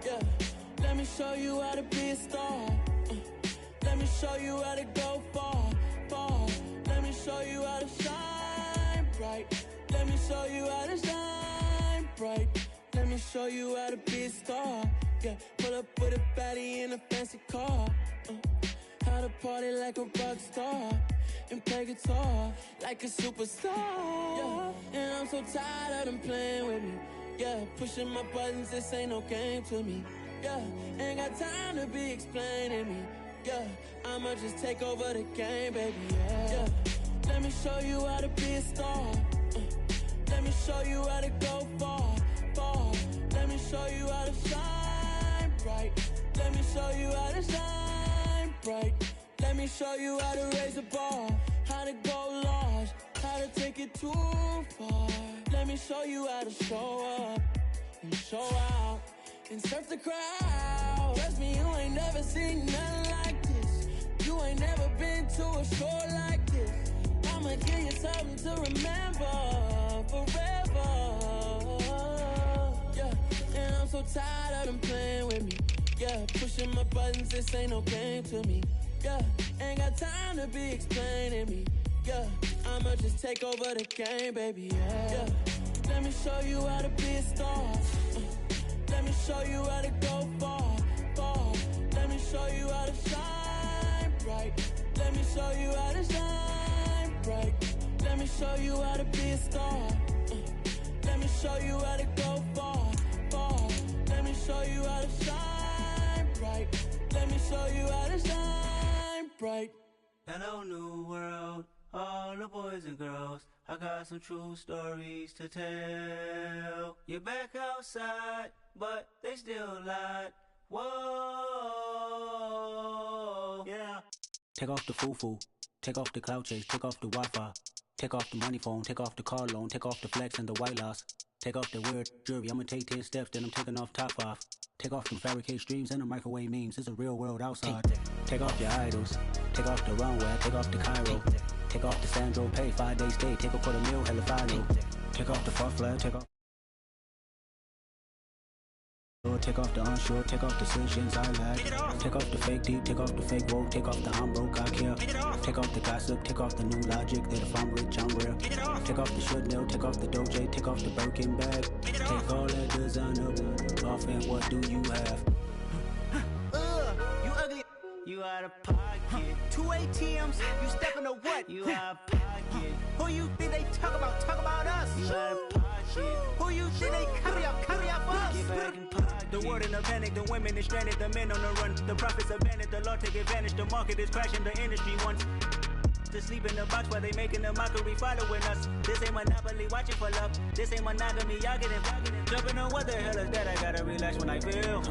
Yeah, let me show you how to be a star. Let me show you how to go far, far. Let me show you how to shine bright. Let me show you how to shine bright. Let me show you how to be a star. Yeah, pull up with a baddie in a fancy car. How to party like a rock star and play guitar like a superstar. Yeah, and I'm so tired of them playing with me. Yeah, pushing my buttons, this ain't no game to me. Yeah, ain't got time to be explaining me. Yeah, I'ma just take over the game, baby. Yeah, let me show you how to be a star. Let me show you how to go far, far. Let me show you how to shine bright. Let me show you how to shine bright. Let me show you how to raise a bar, how to go large, how to take it too far. Let me show you how to show up and show out and surf the crowd. Trust me, you ain't never seen nothing like this. You ain't never been to a show like this. I'ma give you something to remember forever. Yeah, and I'm so tired of them playing with me. Yeah, pushing my buttons, this ain't no game to me. Yeah, ain't got time to be explaining me. Yeah, I'ma just take over the game, baby. Yeah, let me show you how to be a star. Let me show you how to go far, far. Let me show you how to shine bright. Let me show you how to shine bright. Let me show you how to be a star. Let me show you how to go far, far. Let me show you how to shine bright. Let me show you how to shine bright. Hello, new world, all the boys and girls. I got some true stories to tell. You're back outside, but they still lied. Whoa, yeah. Take off the foo-foo, take off the cloud chase, take off the Wi-Fi, take off the money phone, take off the car loan, take off the flex and the white loss. Take off the weird jewelry, I'ma take 10 steps, then I'm taking off top 5. Take off them fabricated streams and the microwave memes, it's a real world outside. Take off your idols, take off the runway, take off the Cairo. Take off the Sandro pay, 5 days stay, take a $250,000, hella final. Take off the far flag, take off. Take off the unsure, take off the decisions I lack. Take off the fake deep, take off the fake woke, take off the I'm broke, I care. Take off the gossip, take off the new logic that if I'm rich, I'm real. Take off the should know, take off the Doja, take off the Birkin bag. Take all that designer off and what do you have? You ugly. You out of pocket. 2 ATMs, you stepping to what? You out of pocket. Who you think they talk about? Talk about us. You out of pocket. Who you think they carry out for us? Get back in pocket. The world in a panic, the women is stranded, the men on the run. The profits abandoned, the law take advantage. The market is crashing, the industry wants to sleep in the box while they making a mockery following us. This ain't monopoly, watching for love. This ain't monogamy, y'all getting jumping on what the hell is that? I gotta relax when I feel.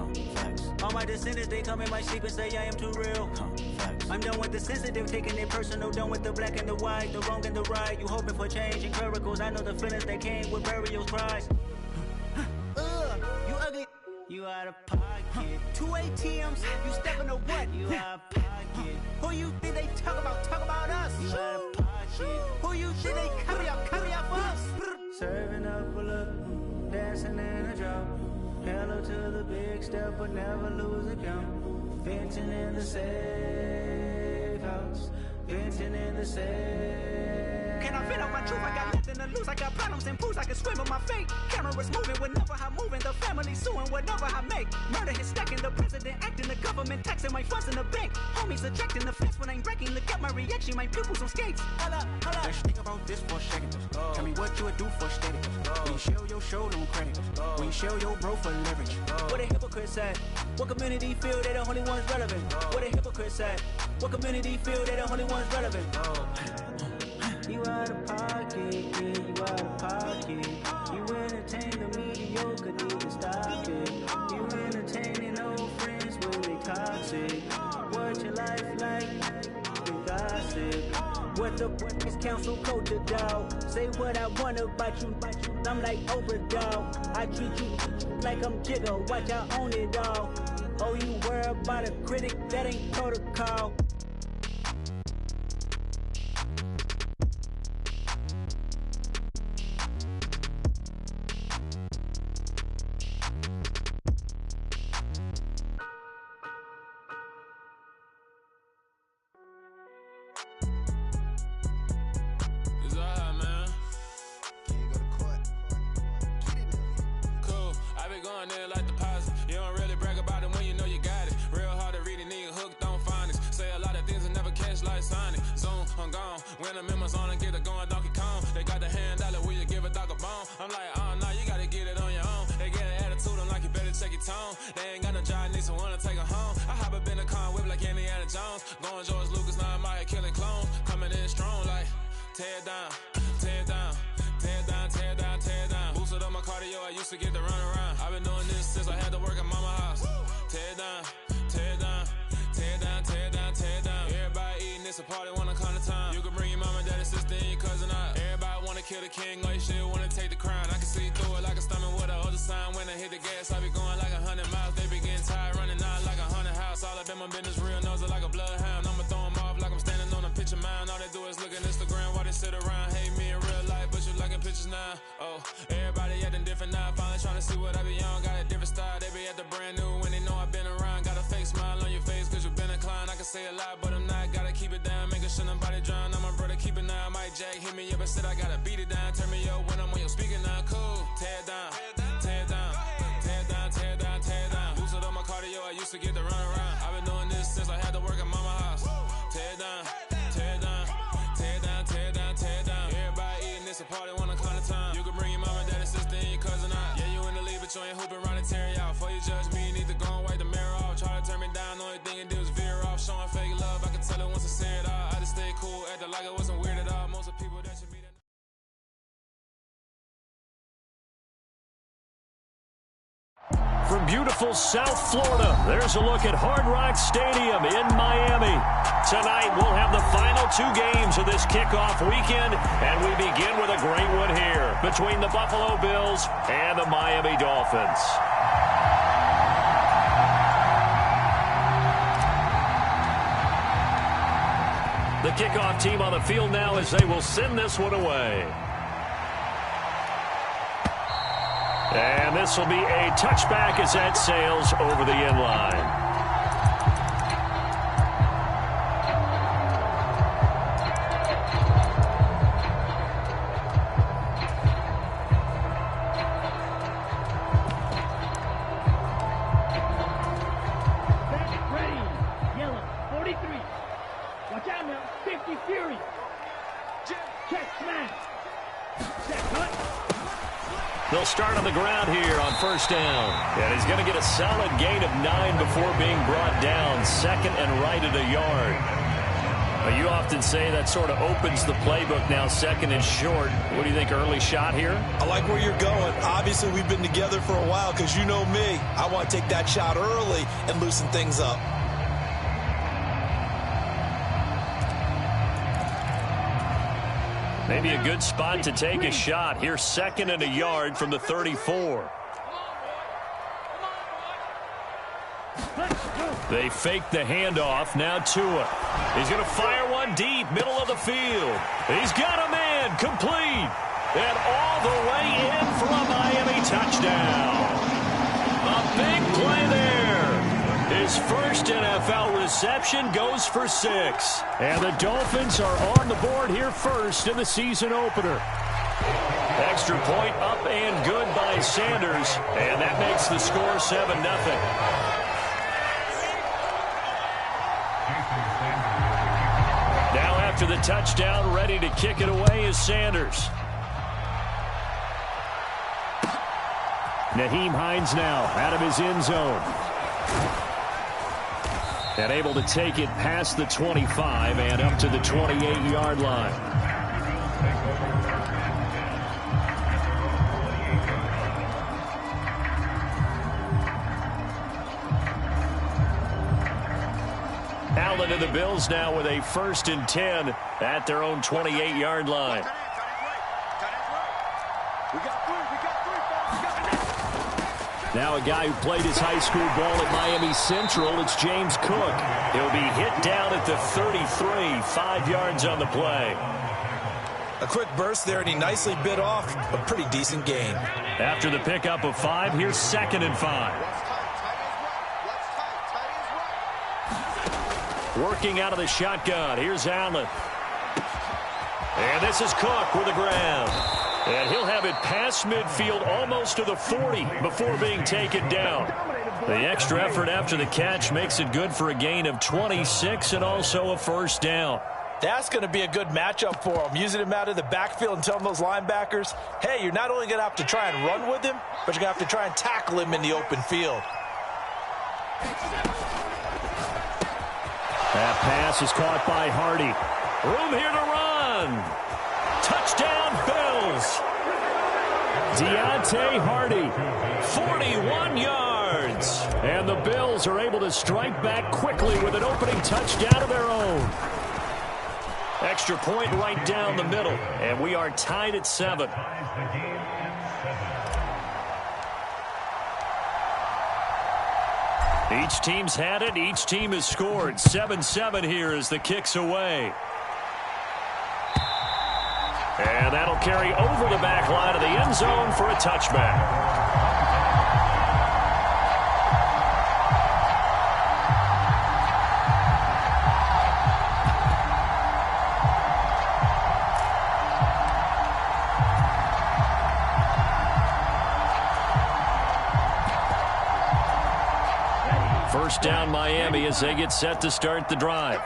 All my descendants, they come in my sleep and say I am too real. I'm done with the sensitive, taking it personal. Done with the black and the white, the wrong and the right. You hoping for change and miracles. I know the feelings that came with burial cries. You ugly. You out of pocket. 2 ATMs, you stepping to what? You out of pocket. Who you think they talk about? Talk about us. You out of pocket. Who you think they carry out for us? Serving up a look, dancing in a drop. Hello to the big step, but never lose a count. Venting in the safe house. Venting in the safe. Can I fit out my truth? I got nothing to lose. I got problems and pools. I can swim with my fate. Cameras moving whenever I'm moving. The family suing whatever I make. Murder is stacking. The president acting. The government taxing my funds in the bank. Homies ejecting the fence when I'm breaking. Look at my reaction. My pupils on skates. Holla, holla. Let's think about this for a second. Tell me what you would do for steady. When you show your show, no credit. When you show your bro for leverage. What a hypocrite said. What community feel they the only ones relevant? What a hypocrite said. What community feel they the only ones relevant? You out of pocket, yeah, you out of pocket. You entertain the mediocre, need to stop it. You entertaining old friends when they toxic. What your life like? You gossip. What the is council code to dog? Say what I want about you. I'm like Oprah dog. I treat you like I'm Jigga. Watch I own it all. Oh, you worry about a critic? That ain't protocol. going in like deposit. You don't really brag about it when you know you got it. Real hard to read a nigga hooked on phonics. Say a lot of things and never catch like Sonic. Zoom, I'm gone. When the members on and get it going Donkey Kong. They got the hand dollar, will you give a dog a bone? I'm like, oh no, you gotta get it on your own. They get an attitude, I'm like, you better check your tone. They ain't got no job, need someone to take her home. I hop up in the car, whip like Indiana Jones. Going George Lucas, now I'm out here killing clones. Coming in strong like, tear down, tear down. Tear down, tear down, tear down. Boosted up my cardio, I used to get to run around. I've been doing this since I had to work at mama house. Tear down, tear down, tear down, tear down, tear down. Everybody eating, it's a party, wanna come to time. You can bring your mama, daddy, sister, and your cousin out. Everybody wanna kill the king, or you shit wanna take the crown. I can see through it like a stomach with a other sign. When I hit the gas, I be going like 100 miles. They be getting tired, running out like 100 house. All up in my business, real nose it like a bloodhound. I'ma throw them off like I'm standing on a picture mound. All they do is look at Instagram while they sit around. Hate me in real life, but you liking pictures now. Oh, everybody acting different now. Finally trying to see what I be on. Got a different style, they be at the brand new when they know I've been around. Got a fake smile on your face cause you been inclined. I can say a lot, but I'm not. Gotta keep it down, making sure nobody drown. I'm my brother, keep it now. Mike Jack hit me up and said I gotta beat it down. Turn me up when I'm on your speaker now. Cool, tear down, tear down, tear down, tear down, tear down. Boosted up my cardio, I used to get to run around. I've been doing this since I had to work at mama house. Tear down, tear down, tear down, tear down, tear down. Everybody eating, it's a party, wanna come to time. You can bring your mama, daddy, sister, and your cousin out. Yeah, you in the lead, but you ain't hooping around and tear you out. Before you judge me, you need to go and wipe the mirror off. Try to turn me down, only thing you do is veer off. Showing fake love, I can tell it once I say it all. I just stay cool, acting like it wasn't weird at all. Most of the people that you meet. From beautiful South Florida, there's a look at Hard Rock Stadium in Miami. Tonight, we'll have the final two games of this kickoff weekend, and we begin with a great one here between the Buffalo Bills and the Miami Dolphins. The kickoff team on the field now as they will send this one away. And this will be a touchback as that sails over the end line. Ready, yellow, 43. Watch out now, 50 Fury. Check, smash. Check, cut. They'll start on the ground here on first down. And he's going to get a solid gain of 9 before being brought down. Second and right at a yard. But you often say that sort of opens the playbook now, second and short. What do you think, early shot here? I like where you're going. Obviously, we've been together for a while because you know me. I want to take that shot early and loosen things up. Maybe a good spot to take a shot. Here's second and a yard from the 34. They fake the handoff. Now Tua. He's going to fire one deep, middle of the field. He's got a man, complete. And all the way in for a Miami touchdown. A big play there. His first NFL reception goes for 6. And the Dolphins are on the board here first in the season opener. Extra point up and good by Sanders. And that makes the score 7-0. Now after the touchdown, ready to kick it away is Sanders. Nyheim Hines now out of his end zone. And able to take it past the 25 and up to the 28-yard line. Allen and the Bills now with a 1st and 10 at their own 28-yard line. Now a guy who played his high school ball at Miami Central, it's James Cook. He'll be hit down at the 33, 5 yards on the play. A quick burst there, and he nicely bit off a pretty decent gain. After the pickup of 5, here's 2nd and 5. Working out of the shotgun, here's Allen. And this is Cook with the ground. And he'll have it past midfield almost to the 40 before being taken down. The extra effort after the catch makes it good for a gain of 26 and also a first down. That's going to be a good matchup for him, using him out of the backfield and telling those linebackers, hey, you're not only going to have to try and run with him, but you're going to have to try and tackle him in the open field. That pass is caught by Hardy. Room here to run. Touchdown, Bills. Deontay Hardy, 41 yards. And the Bills are able to strike back quickly with an opening touchdown of their own. Extra point right down the middle, and we are tied at 7. Each team's had it. Each team has scored. 7-7 here as the kick's away. And that'll carry over the back line of the end zone for a touchback. First down Miami as they get set to start the drive.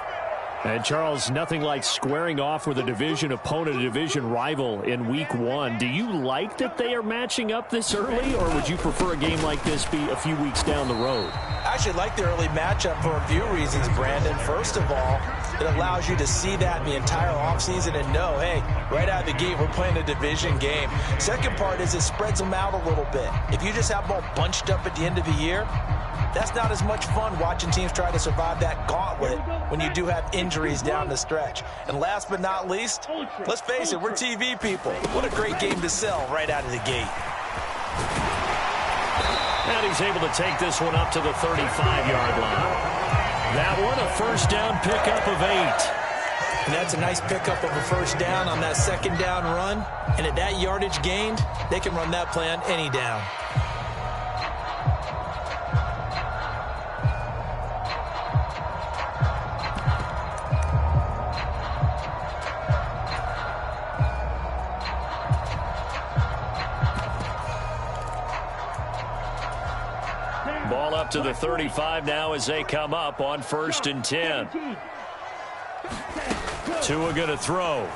And, Charles, nothing like squaring off with a division opponent, a division rival in week 1. Do you like that they are matching up this early, or would you prefer a game like this be a few weeks down the road? I actually like the early matchup for a few reasons, Brandon. First of all, it allows you to see that in the entire offseason and know, hey, right out of the gate, we're playing a division game. Second part is it spreads them out a little bit. If you just have them all bunched up at the end of the year, that's not as much fun watching teams try to survive that gauntlet when you do have injuries down the stretch. And last but not least, let's face it, we're TV people. What a great game to sell right out of the gate. And he's able to take this one up to the 35-yard line. That one, a first down pickup of 8. And that's a nice pickup of a first down on that second down run. And at that yardage gained, they can run that play on any down. Ball up to the 35 now as they come up on 1st and 10. Tua going to throw.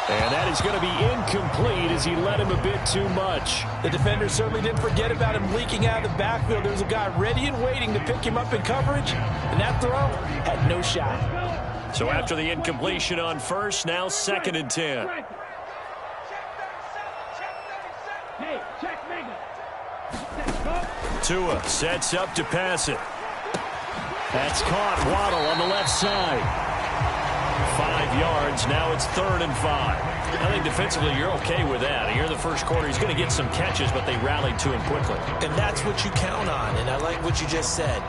And that is going to be incomplete as he led him a bit too much. The defender certainly didn't forget about him leaking out of the backfield. There was a guy ready and waiting to pick him up in coverage, and that throw had no shot. So after the incompletion on 1st, now 2nd and 10. Tua sets up to pass it. That's caught. Waddle on the left side. 5 yards. Now it's 3rd and 5. I think defensively you're okay with that. Here in the first quarter, he's going to get some catches, but they rallied to him quickly. And that's what you count on, and I like what you just said.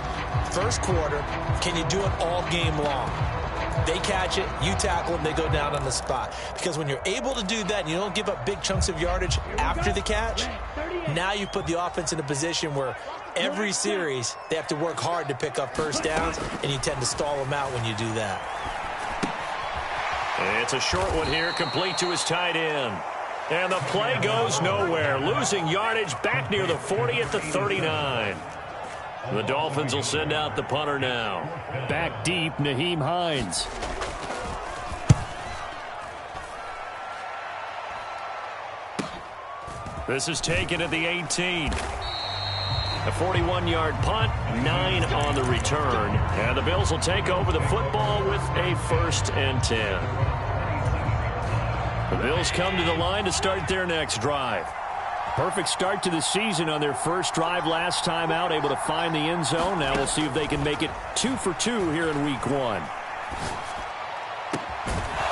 First quarter, can you do it all game long? They catch it, you tackle them, they go down on the spot. Because when you're able to do that and you don't give up big chunks of yardage after the catch, now you put the offense in a position where every series they have to work hard to pick up first downs, and you tend to stall them out when you do that. It's a short one here, complete to his tight end. And the play goes nowhere, losing yardage back near the 40 at the 39. The Dolphins will send out the punter now. Back deep, Nyheim Hines. This is taken at the 18. A 41-yard punt, 9 on the return. And the Bills will take over the football with a 1st and 10. The Bills come to the line to start their next drive. Perfect start to the season on their first drive last time out, able to find the end zone. Now we'll see if they can make it 2 for 2 here in week 1.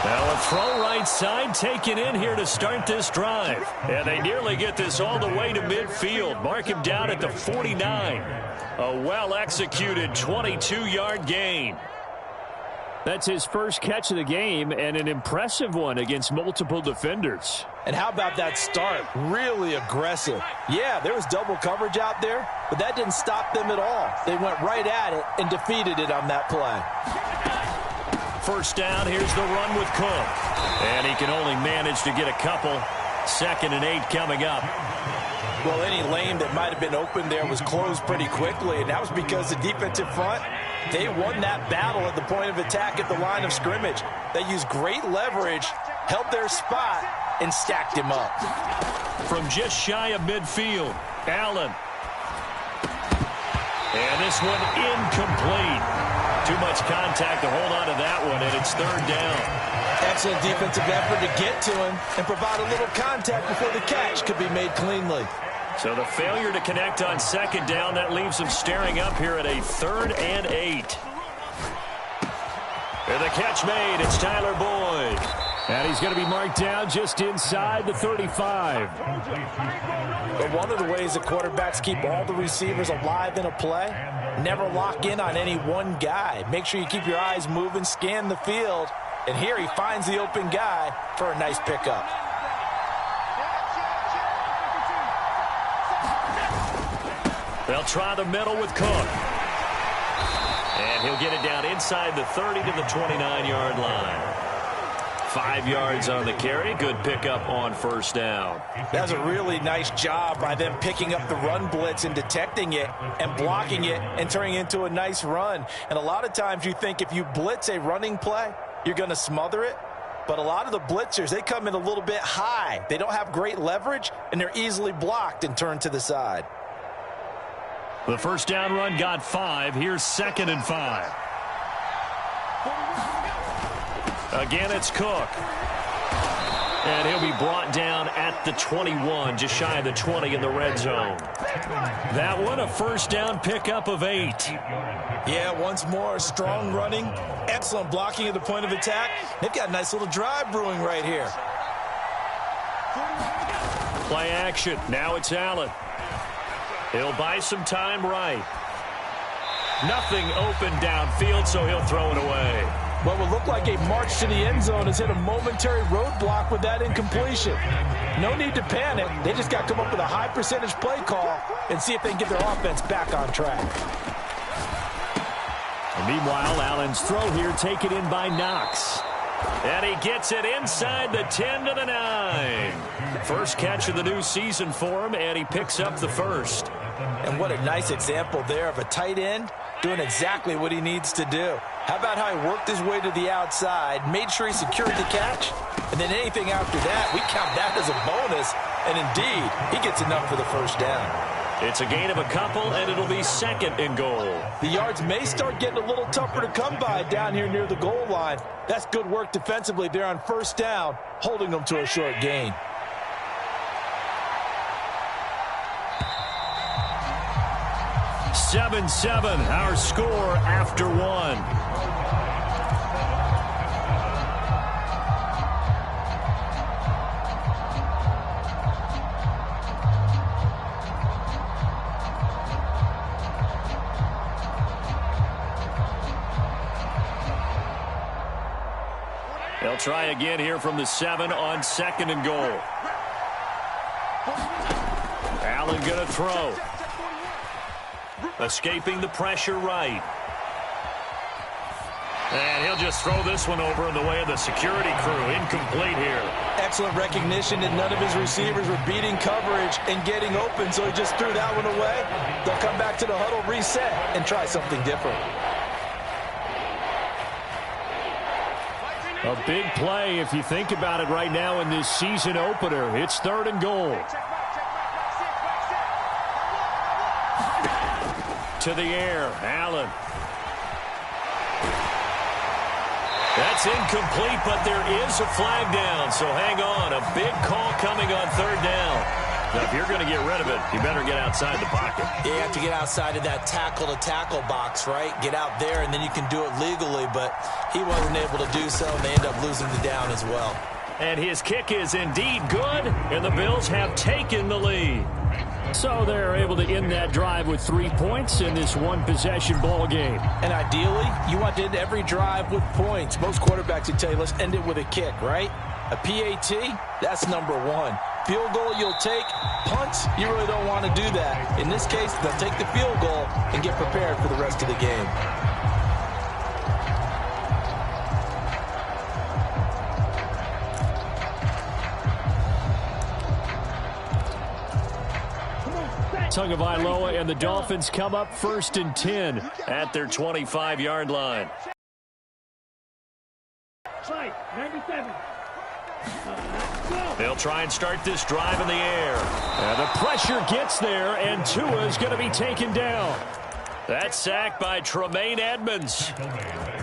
Now a throw right side taken in here to start this drive. And they nearly get this all the way to midfield. Mark him down at the 49. A well-executed 22-yard gain. That's his first catch of the game, and an impressive one against multiple defenders. And how about that start? Really aggressive. Yeah, there was double coverage out there, but that didn't stop them at all. They went right at it and defeated it on that play. first down. Here's the run with Cook. And he can only manage to get a couple. 2nd and 8 coming up. Well, any lane that might have been open there was closed pretty quickly, and that was because the defensive front, they won that battle at the point of attack at the line of scrimmage. They used great leverage, held their spot, and stacked him up. From just shy of midfield, Allen. And this one incomplete. Too much contact to hold on to that one, and it's 3rd down. Excellent defensive effort to get to him and provide a little contact before the catch could be made cleanly. So the failure to connect on 2nd down, that leaves him staring up here at a 3rd and 8. And the catch made. It's Tyler Boyd. And he's going to be marked down just inside the 35. But one of the ways that quarterbacks keep all the receivers alive in a play, never lock in on any one guy. Make sure you keep your eyes moving, scan the field. And here he finds the open guy for a nice pickup. They'll try the middle with Cook. And he'll get it down inside the 30 to the 29-yard line. 5 yards on the carry. Good pickup on 1st down. That's a really nice job by them picking up the run blitz and detecting it and blocking it and turning it into a nice run. And a lot of times you think if you blitz a running play, you're going to smother it. But a lot of the blitzers, they come in a little bit high. They don't have great leverage, and they're easily blocked and turned to the side. The 1st down run got 5. Here's 2nd and 5. Again, it's Cook. And he'll be brought down at the 21, just shy of the 20 in the red zone. That one, a 1st down pickup of 8. Yeah, once more, strong running, excellent blocking at the point of attack. They've got a nice little drive brewing right here. Play action. Now it's Allen. He'll buy some time right. Nothing open downfield, so he'll throw it away. What would look like a march to the end zone has hit a momentary roadblock with that incompletion. No need to panic. They just got to come up with a high percentage play call and see if they can get their offense back on track. And meanwhile, Allen's throw here taken in by Knox. And he gets it inside the 10 to the 9. First catch of the new season for him, and he picks up the 1st. And what a nice example there of a tight end doing exactly what he needs to do. How about how he worked his way to the outside, made sure he secured the catch, and then anything after that, we count that as a bonus. And indeed, he gets enough for the 1st down. It's a gain of a couple, and it'll be 2nd and goal. The yards may start getting a little tougher to come by down here near the goal line. That's good work defensively there on 1st down, holding them to a short gain. Seven, our score after 1. They'll try again here from the 7 on 2nd and goal. Allen going to throw. Escaping the pressure right. And he'll just throw this one over in the way of the security crew. Incomplete here. Excellent recognition that none of his receivers were beating coverage and getting open, so he just threw that one away. They'll come back to the huddle, reset, and try something different. A big play if you think about it right now in this season opener. It's 3rd and goal. To the air, Allen. That's incomplete, but there is a flag down, so hang on. A big call coming on 3rd down. Now, if you're going to get rid of it, you better get outside the pocket. You have to get outside of that tackle-to-tackle box, right? Get out there, and then you can do it legally, but he wasn't able to do so, and they end up losing the down as well. And his kick is indeed good, and the Bills have taken the lead. So they're able to end that drive with 3 points in this one-possession ball game. And ideally, you want to end every drive with points. Most quarterbacks would tell you, let's end it with a kick, right? A PAT, that's number 1. Field goal you'll take. Punts, you really don't want to do that. In this case, they'll take the field goal and get prepared for the rest of the game. Tagovailoa and the Dolphins come up 1st and 10 at their 25-yard line. Slide, 97. They'll try and start this drive in the air. And the pressure gets there, and Tua's going to be taken down. That's sacked by Tremaine Edmonds.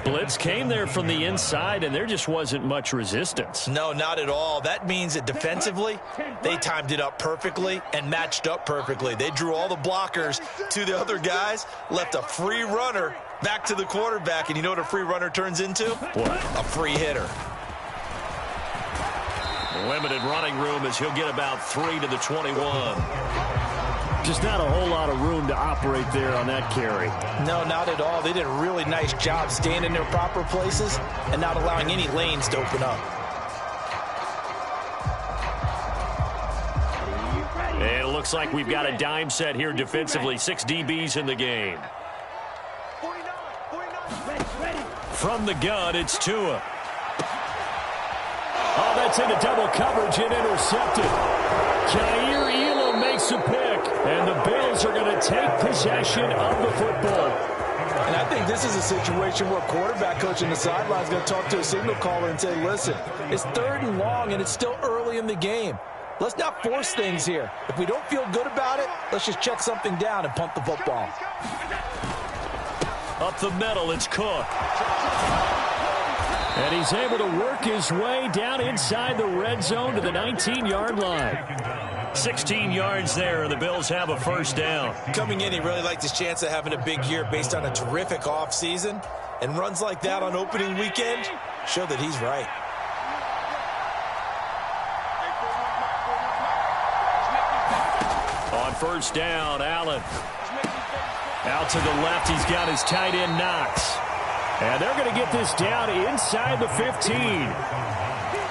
Blitz came there from the inside, and there just wasn't much resistance. No, not at all. That means that defensively, they timed it up perfectly and matched up perfectly. They drew all the blockers to the other guys, left a free runner back to the quarterback, and you know what a free runner turns into? What? A free hitter. Limited running room as he'll get about 3 to the 21. Just not a whole lot of room to operate there on that carry. No, not at all. They did a really nice job staying in their proper places and not allowing any lanes to open up. And it looks like we've got a dime set here defensively. 6 DBs in the game. From the gun, it's Tua. Oh, that's into double coverage and intercepted. Jair Elam makes a pick, and the Bills are going to take possession of the football. And I think this is a situation where quarterback coach on the sideline is going to talk to a signal caller and say, listen, it's 3rd and long, and it's still early in the game. Let's not force things here. If we don't feel good about it, let's just check something down and punt the football. Up the middle, it's Cook. And he's able to work his way down inside the red zone to the 19-yard line. 16 yards there, and the Bills have a 1st down. Coming in, he really liked his chance of having a big year based on a terrific offseason. And runs like that on opening weekend show that he's right. On 1st down, Allen. Out to the left, he's got his tight end, Knox. And they're going to get this down inside the 15.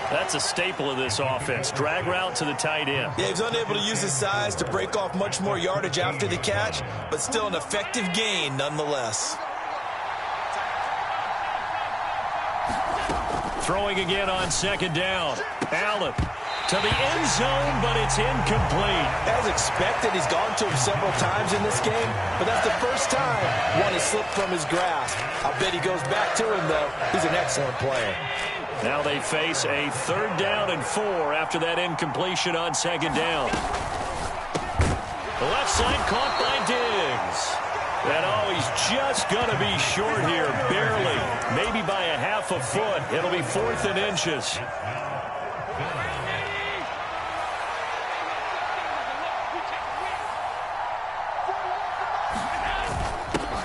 That's a staple of this offense. Drag route to the tight end. Yeah, he's unable to use his size to break off much more yardage after the catch, but still an effective gain nonetheless. Throwing again on 2nd down. Allen to the end zone, but it's incomplete. As expected, he's gone to him several times in this game, but that's the first time one has slipped from his grasp. I bet he goes back to him, though. He's an excellent player. Now they face a 3rd down and 4 after that incompletion on 2nd down. The left side caught by Diggs. And he's just going to be short here, barely. Maybe by a half a foot. It'll be 4th and inches.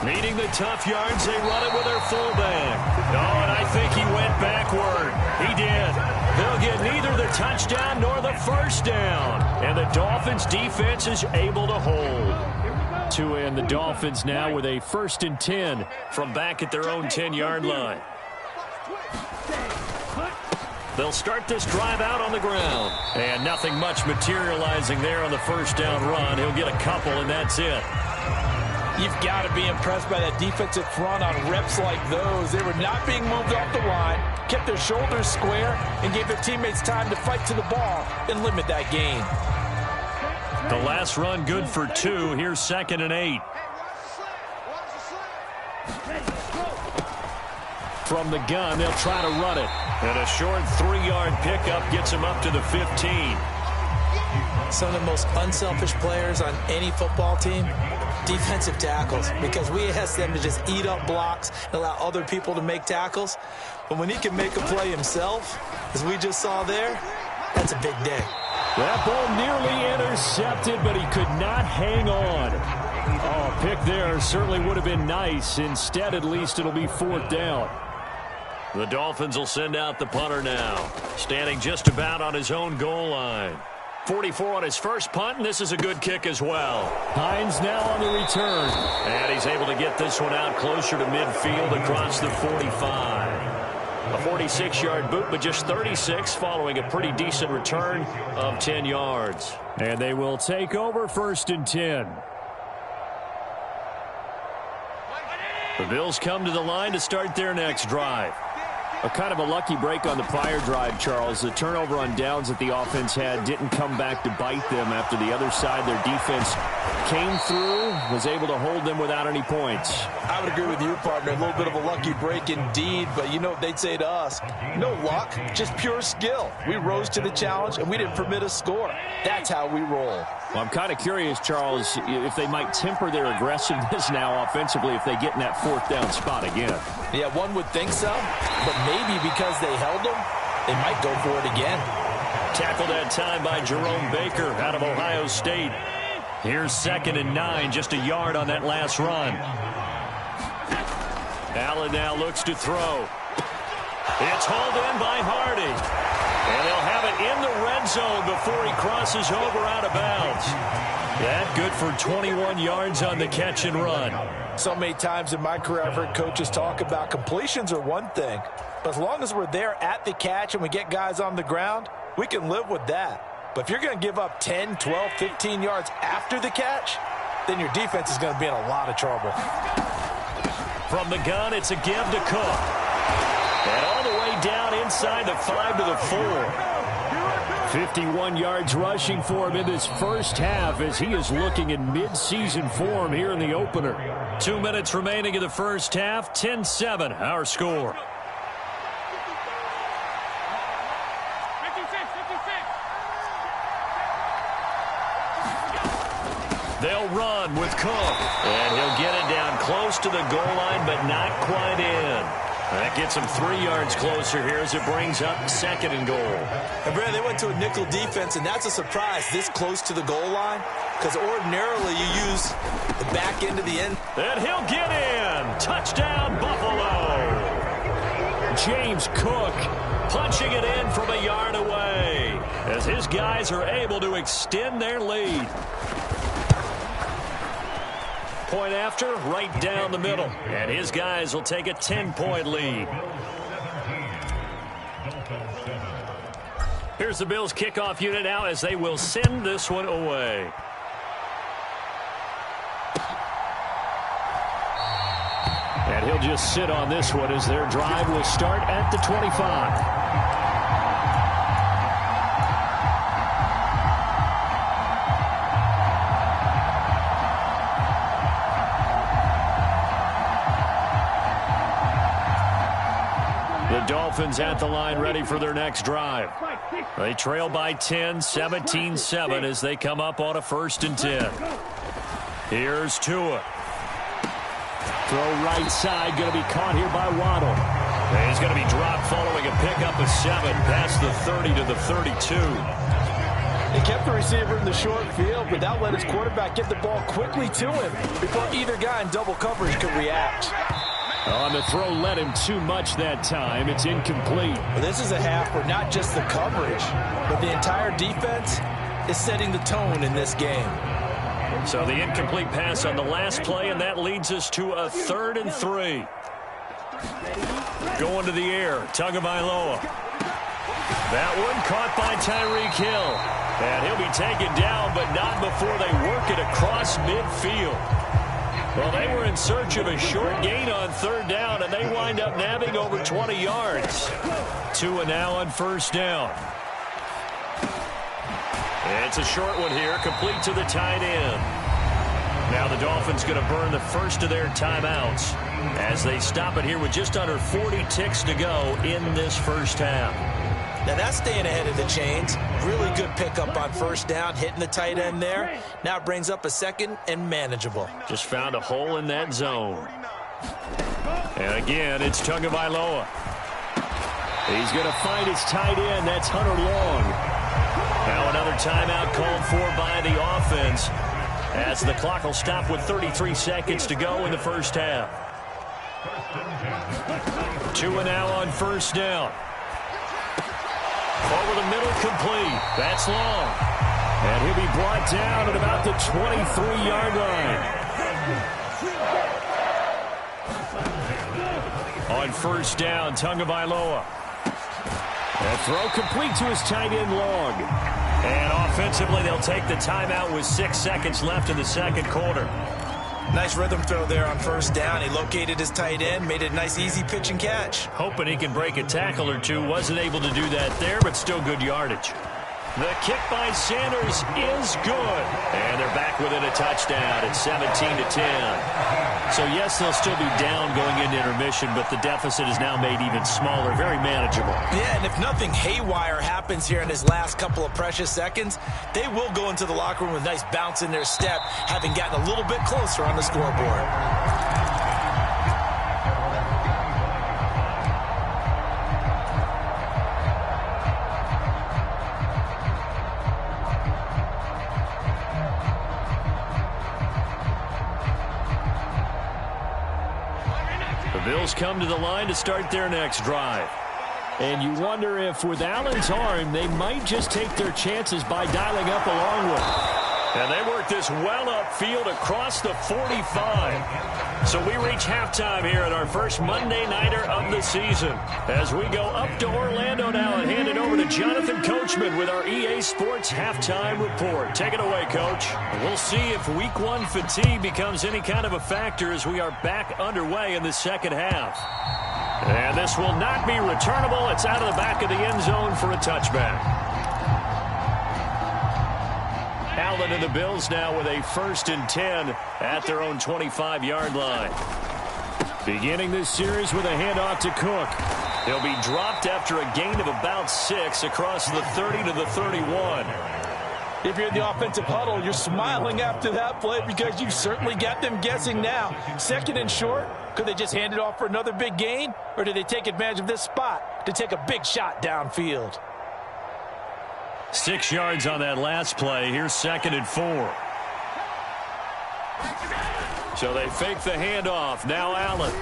Needing the tough yards, they run it with their fullback. Oh, and I think he went backward. He did. They'll get neither the touchdown nor the 1st down. And the Dolphins' defense is able to hold. Tua and the Dolphins now with a 1st and 10 from back at their own 10-yard line. They'll start this drive out on the ground. And nothing much materializing there on the 1st down run. He'll get a couple, and that's it. You've got to be impressed by that defensive front on reps like those. They were not being moved off the line, kept their shoulders square, and gave their teammates time to fight to the ball and limit that gain. The last run good for 2. Here's 2nd and 8. From the gun, they'll try to run it. And a short 3-yard pickup gets him up to the 15. Some of the most unselfish players on any football team, defensive tackles, because we ask them to just eat up blocks and allow other people to make tackles. But when he can make a play himself, as we just saw there, that's a big day. That ball nearly intercepted, but he could not hang on. Oh, a pick there certainly would have been nice. Instead, at least, it'll be 4th down. The Dolphins will send out the punter now, standing just about on his own goal line. 44 on his first punt, and this is a good kick as well. Hines now on the return. And he's able to get this one out closer to midfield across the 45. A 46-yard boot, but just 36 following a pretty decent return of 10 yards. And they will take over 1st and 10. The Bills come to the line to start their next drive. A kind of a lucky break on the prior drive, Charles. The turnover on downs that the offense had didn't come back to bite them after the other side. Their defense came through, was able to hold them without any points. I would agree with you, partner. A little bit of a lucky break indeed, but you know what they'd say to us? No luck, just pure skill. We rose to the challenge, and we didn't permit a score. That's how we roll. Well, I'm kind of curious, Charles, if they might temper their aggressiveness now offensively if they get in that fourth down spot again. Yeah, one would think so, but maybe because they held them, they might go for it again. Tackled that time by Jerome Baker out of Ohio State. Here's 2nd and 9, just a yard on that last run. Allen now looks to throw. It's hauled in by Hardy. And they'll have it in the red zone before he crosses over out of bounds. That good for 21 yards on the catch and run. So many times in my career I've heard coaches talk about completions are one thing, but as long as we're there at the catch and we get guys on the ground, we can live with that. But if you're going to give up 10, 12, 15 yards after the catch, then your defense is going to be in a lot of trouble. From the gun, it's a give to Cook. And all the way down inside the 5 to the 4. 51 yards rushing for him in this first half as he is looking in mid-season form here in the opener. 2 minutes remaining in the first half, 10-7 our score. They'll run with Cook, and he'll get it down close to the goal line, but not quite in. That gets him 3 yards closer here as it brings up 2nd and goal. And Brad, they went to a nickel defense, and that's a surprise this close to the goal line, because ordinarily you use the back end of the end. And he'll get in. Touchdown, Buffalo. James Cook punching it in from a yard away as his guys are able to extend their lead. Point after, right down the middle. And his guys will take a 10-point lead. Here's the Bills kickoff unit now as they will send this one away. And he'll just sit on this one as their drive will start at the 25. Dolphins at the line ready for their next drive. They trail by 10, 17-7 as they come up on a 1st and 10. Here's Tua. Throw right side, going to be caught here by Waddle. And he's going to be dropped following a pickup of 7 past the 30 to the 32. They kept the receiver in the short field, but that let his quarterback get the ball quickly to him before either guy in double coverage could react. On the throw led him too much that time. It's incomplete. Well, this is a half where not just the coverage, but the entire defense is setting the tone in this game. So the incomplete pass on the last play, and that leads us to a 3rd and 3. Going to the air, Tagovailoa. That one caught by Tyreek Hill. And he'll be taken down, but not before they work it across midfield. Well, they were in search of a short gain on 3rd down, and they wind up nabbing over 20 yards. Tua now on 1st down. It's a short one here, complete to the tight end. Now the Dolphins going to burn the first of their timeouts as they stop it here with just under 40 ticks to go in this first half. Now that's staying ahead of the chains. Really good pickup on 1st down, hitting the tight end there. Now it brings up a 2nd and manageable. Just found a hole in that zone. And again, it's Tagovailoa. He's going to find his tight end. That's Hunter Long. Now another timeout called for by the offense as the clock will stop with 33 seconds to go in the first half. Tua now on 1st down. Over the middle, complete. That's Long. And he'll be brought down at about the 23-yard line. On 1st down, Tagovailoa. That throw complete to his tight end, Long. And offensively, they'll take the timeout with 6 seconds left in the 2nd quarter. Nice rhythm throw there on first down. He located his tight end, made it a nice easy pitch and catch. Hoping he can break a tackle or two. Wasn't able to do that there, but still good yardage. The kick by Sanders is good. And they're back within a touchdown at 17-10. So, yes, they'll still be down going into intermission, but the deficit is now made even smaller, very manageable. Yeah, and if nothing haywire happens here in his last couple of precious seconds, they will go into the locker room with a nice bounce in their step, having gotten a little bit closer on the scoreboard. Bills come to the line to start their next drive. And you wonder if with Allen's arm, they might just take their chances by dialing up a long one. And they work this well upfield across the 45. So we reach halftime here at our first Monday Nighter of the season. As we go up to Orlando now and hand it over to Jonathan Coachman with our EA Sports Halftime Report. Take it away, Coach. We'll see if Week 1 fatigue becomes any kind of a factor as we are back underway in the second half. And this will not be returnable. It's out of the back of the end zone for a touchback. Allen and the Bills now with a 1st and 10 at their own 25-yard line. Beginning this series with a handoff to Cook. He'll be dropped after a gain of about 6 across the 30 to the 31. If you're in the offensive huddle, you're smiling after that play because you've certainly got them guessing now. 2nd and short, could they just hand it off for another big gain? Or do they take advantage of this spot to take a big shot downfield? 6 yards on that last play. Here's 2nd and 4. So they fake the handoff. Now Allen.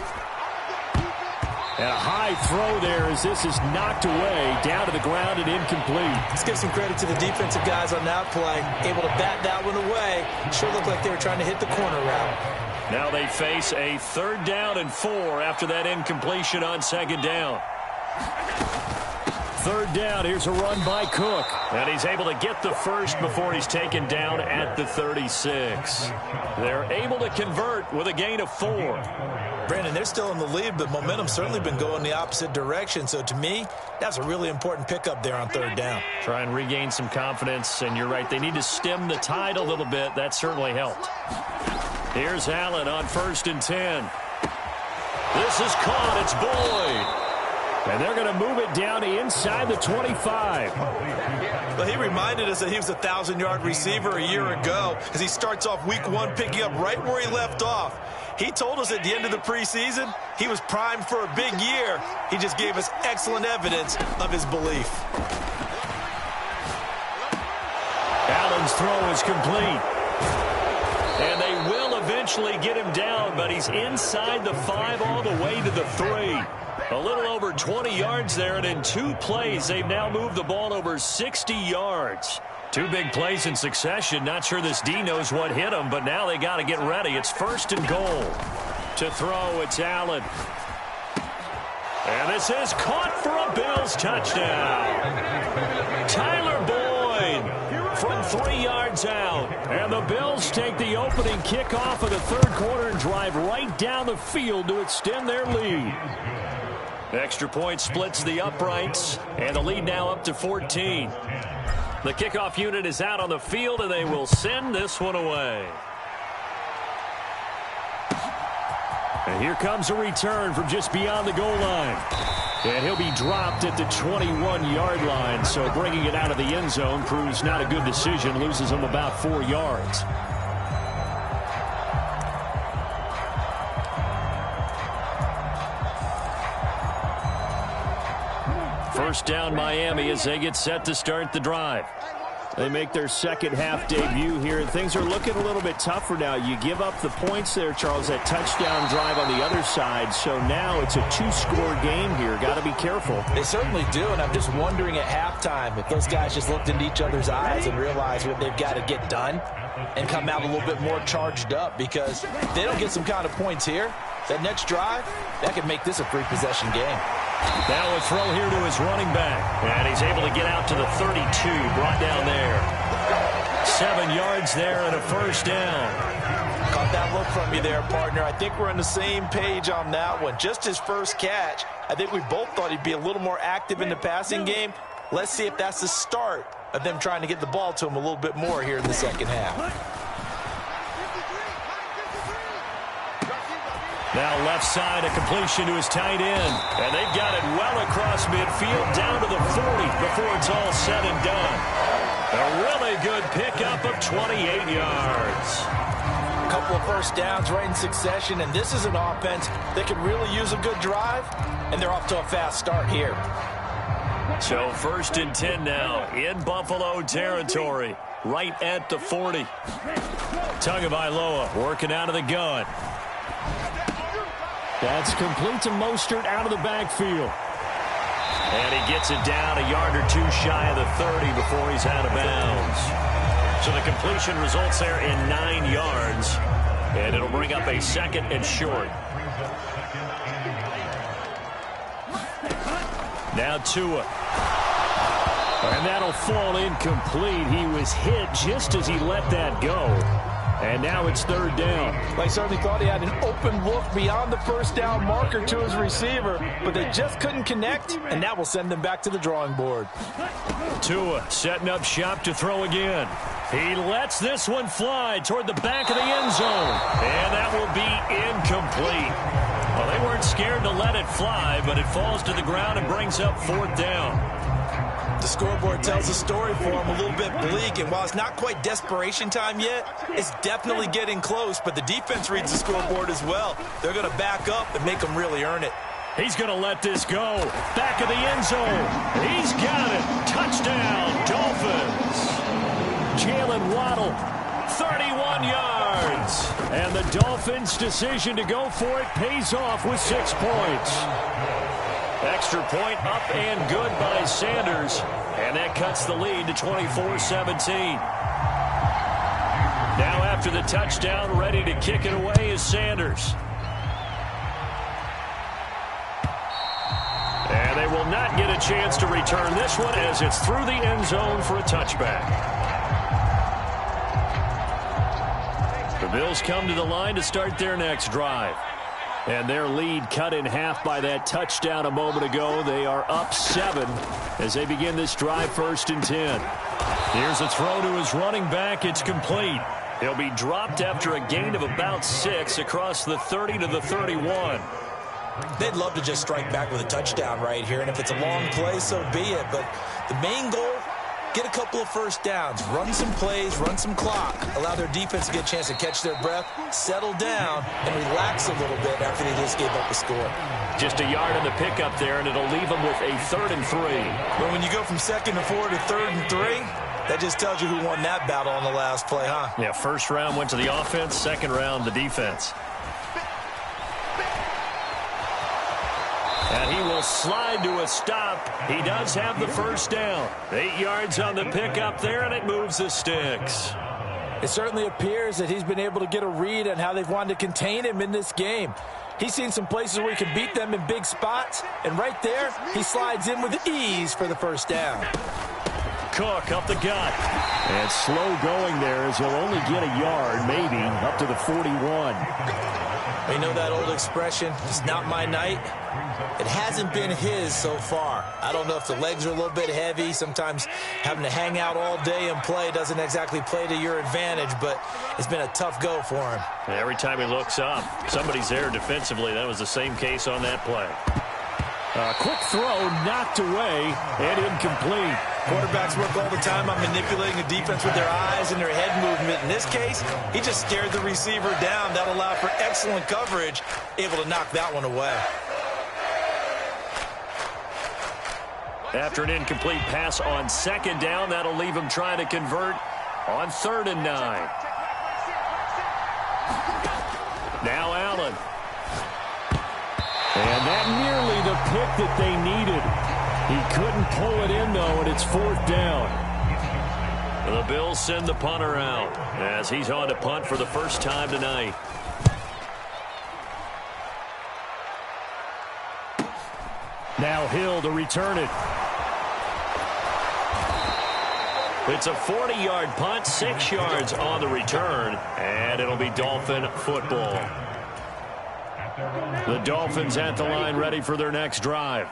And a high throw there as this is knocked away, down to the ground and incomplete. Let's give some credit to the defensive guys on that play. Able to bat that one away. Sure looked like they were trying to hit the corner route. Now they face a 3rd down and 4 after that incompletion on 2nd down. 3rd down, here's a run by Cook. And he's able to get the first before he's taken down at the 36. They're able to convert with a gain of 4. Brandon, they're still in the lead, but momentum's certainly been going the opposite direction. So to me, that's a really important pickup there on 3rd down. Try and regain some confidence, and you're right. They need to stem the tide a little bit. That certainly helped. Here's Allen on 1st and 10. This is caught. It's Boyd. And they're going to move it down to inside the 25. Well, he reminded us that he was a 1,000-yard receiver a year ago as he starts off Week 1 picking up right where he left off. He told us at the end of the preseason he was primed for a big year. He just gave us excellent evidence of his belief. Allen's throw is complete. And they will eventually get him down, but he's inside the 5 all the way to the 3. A little over 20 yards there, and in 2 plays, they've now moved the ball over 60 yards. 2 big plays in succession. Not sure this D knows what hit him, but now they got to get ready. It's 1st and goal. To throw, it's Allen. And this is caught for a Bills touchdown. Tyler Boyd from 3 yards out. And the Bills take the opening kickoff of the 3rd quarter and drive right down the field to extend their lead. Extra point splits the uprights, and the lead now up to 14. The kickoff unit is out on the field, and they will send this one away. And here comes a return from just beyond the goal line. And he'll be dropped at the 21-yard line, so bringing it out of the end zone proves not a good decision, loses him about 4 yards. First down Miami as they get set to start the drive. They make their second half debut here, and things are looking a little bit tougher now. You give up the points there, Charles, that touchdown drive on the other side. So now it's a 2-score game here. Got to be careful. They certainly do, and I'm just wondering at halftime if those guys just looked into each other's eyes and realized what they've got to get done and come out a little bit more charged up, because if they don't get some kind of points here, that next drive, that could make this a 3-possession game. Now a throw here to his running back. And he's able to get out to the 32, brought down there. 7 yards there and a 1st down. Caught that look from you there, partner. I think we're on the same page on that one. Just his first catch, I think we both thought he'd be a little more active in the passing game. Let's see if that's the start of them trying to get the ball to him a little bit more here in the second half. Now left side, a completion to his tight end. And they've got it well across midfield, down to the 40 before it's all said and done. A really good pickup of 28 yards. A couple of first downs right in succession, and this is an offense that could really use a good drive, and they're off to a fast start here. So 1st and 10 now in Buffalo territory, right at the 40. Tagovailoa working out of the gun. That's complete to Mostert out of the backfield. And he gets it down a yard or two shy of the 30 before he's out of bounds. So the completion results there in 9 yards. And it'll bring up a 2nd and short. Now Tua. And that'll fall incomplete. He was hit just as he let that go. And now it's 3rd down. I certainly thought he had an open look beyond the first down marker to his receiver, but they just couldn't connect, and that will send them back to the drawing board. Tua setting up shop to throw again. He lets this one fly toward the back of the end zone, and that will be incomplete. Well, they weren't scared to let it fly, but it falls to the ground and brings up 4th down. The scoreboard tells a story for him, a little bit bleak, and while it's not quite desperation time yet, it's definitely getting close, but the defense reads the scoreboard as well. They're going to back up and make them really earn it. He's going to let this go. Back of the end zone. He's got it. Touchdown, Dolphins. Jalen Waddle, 31 yards. And the Dolphins' decision to go for it pays off with 6 points. Extra point up and good by Sanders. And that cuts the lead to 24-17. Now after the touchdown, ready to kick it away is Sanders. And they will not get a chance to return this one as it's through the end zone for a touchback. The Bills come to the line to start their next drive. And their lead cut in half by that touchdown a moment ago. They are up 7 as they begin this drive 1st and 10. Here's a throw to his running back. It's complete. He'll be dropped after a gain of about 6 across the 30 to the 31. They'd love to just strike back with a touchdown right here, and if it's a long play, so be it. But the main goal, get a couple of first downs, run some plays, run some clock, allow their defense to get a chance to catch their breath, settle down, and relax a little bit after they just gave up a score. Just a yard on the pickup there, and it'll leave them with a 3rd and 3. But when you go from 2nd and 4 to 3rd and 3, that just tells you who won that battle on the last play, huh? Yeah, 1st round went to the offense, 2nd round the defense. And he will slide to a stop. He does have the 1st down. 8 yards on the pickup there, and it moves the sticks. It certainly appears that he's been able to get a read on how they've wanted to contain him in this game. He's seen some places where he can beat them in big spots, and right there, he slides in with ease for the 1st down. Cook up the gut. And slow going there as he'll only get a yard, maybe, up to the 41. You know that old expression, it's not my night? It hasn't been his so far. I don't know if the legs are a little bit heavy. Sometimes having to hang out all day and play doesn't exactly play to your advantage, but it's been a tough go for him. Every time he looks up, somebody's there defensively. That was the same case on that play. Quick throw knocked away and incomplete. Quarterbacks work all the time on manipulating the defense with their eyes and their head movement. In this case, he just scared the receiver down. That allowed for excellent coverage, able to knock that one away. After an incomplete pass on 2nd down, that'll leave him trying to convert on 3rd and 9. Now Allen. And that nearly the pick that they needed. He couldn't pull it in, though, and it's 4th down. The Bills send the punter out as he's on to punt for the 1st time tonight. Now Hill to return it. It's a 40-yard punt, 6 yards on the return, and it'll be Dolphin football. The Dolphins at the line ready for their next drive.